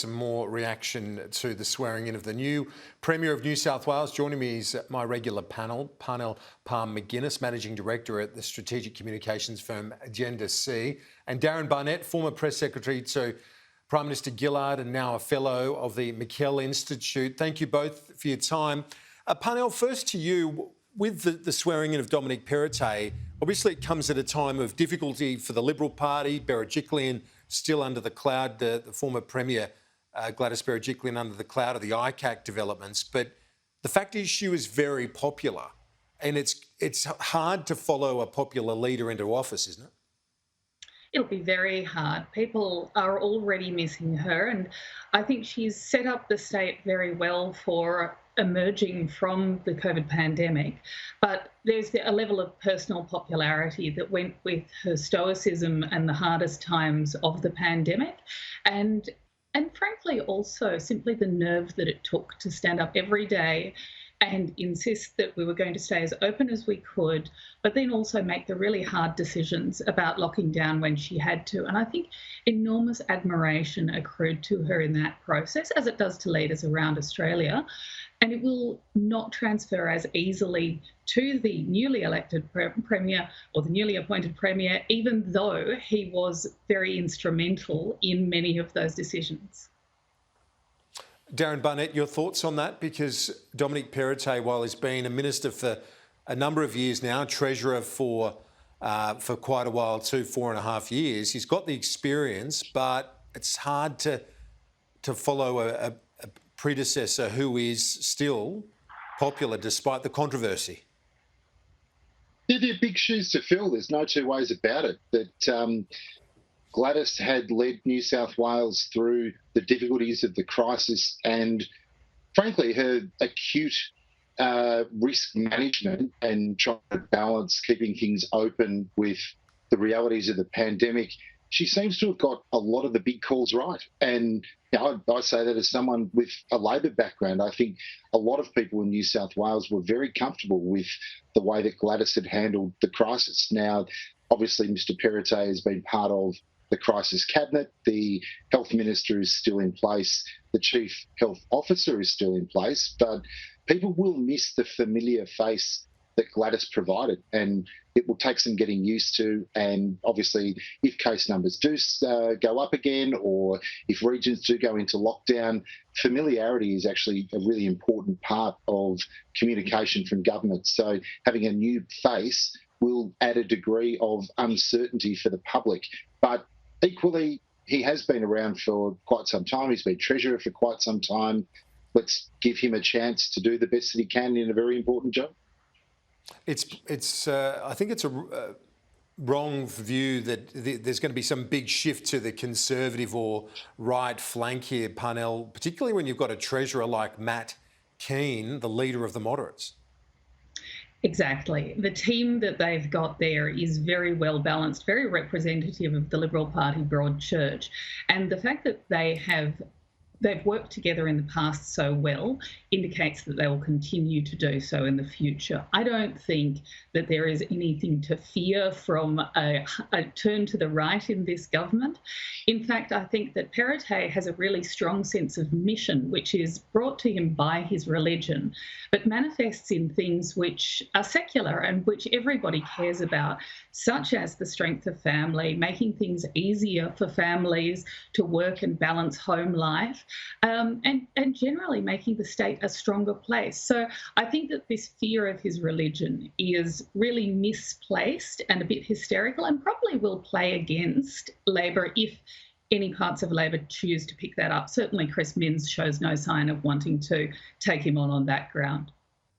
Some more reaction to the swearing in of the new Premier of New South Wales. Joining me is my regular panel, Parnell Palm McGuinness, Managing Director at the strategic communications firm Agenda C, and Darrin Barnett, former Press Secretary to Prime Minister Gillard and now a Fellow of the McKell Institute. Thank you both for your time. Parnell, first to you. With the swearing in of Dominic Perrottet, obviously it comes at a time of difficulty for the Liberal Party. Berejiklian still under the cloud, the former Premier Gladys Berejiklian under the cloud of the ICAC developments. But the fact is she was very popular, and it's hard to follow a popular leader into office, isn't it? It'll be very hard. People are already missing her, and I think she's set up the state very well for emerging from the COVID pandemic. But there's a level of personal popularity that went with her stoicism and the hardest times of the pandemic. And frankly, also simply the nerve that it took to stand up every day and insist that we were going to stay as open as we could, but then also make the really hard decisions about locking down when she had to. And I think enormous admiration accrued to her in that process, as it does to leaders around Australia. And it will not transfer as easily to the newly elected Premier or the newly appointed Premier, even though he was very instrumental in many of those decisions. Darrin Barnett, your thoughts on that? Because Dominic Perrottet, while he's been a minister for a number of years now, Treasurer for quite a while too, 4.5 years, he's got the experience, but it's hard to follow a predecessor who is still popular despite the controversy. They're big shoes to fill. There's no two ways about it. That Gladys had led New South Wales through the difficulties of the crisis, and frankly, her acute risk management and trying to balance keeping things open with the realities of the pandemic, she seems to have got a lot of the big calls right. And I say that as someone with a Labor background. I think a lot of people in New South Wales were very comfortable with the way that Gladys had handled the crisis. Now, obviously, Mr Perrottet has been part of the crisis cabinet. The health minister is still in place. The chief health officer is still in place. But people will miss the familiar face that Gladys provided, and it will take some getting used to. And obviously, if case numbers do go up again, or if regions do go into lockdown, familiarity is actually a really important part of communication from government. So having a new face will add a degree of uncertainty for the public. But equally, he has been around for quite some time. He's been Treasurer for quite some time. Let's give him a chance to do the best that he can in a very important job. I think it's a wrong view that there's going to be some big shift to the Conservative or right flank here, Parnell, particularly when you've got a Treasurer like Matt KEAN, the leader of the moderates. Exactly. The team that they've got there is very well balanced, very representative of the Liberal Party broad church. And the fact that they've worked together in the past so well indicates that they will continue to do so in the future. I don't think that there is anything to fear from a turn to the right in this government. In fact, I think that Perrottet has a really strong sense of mission, which is brought to him by his religion, but manifests in things which are secular and which everybody cares about, such as the strength of family, making things easier for families to work and balance home life, and generally making the state a stronger place. So I think that this fear of his religion is really misplaced and a bit hysterical, and probably will play against Labor if any parts of Labor choose to pick that up. Certainly Chris Minns shows no sign of wanting to take him on that ground.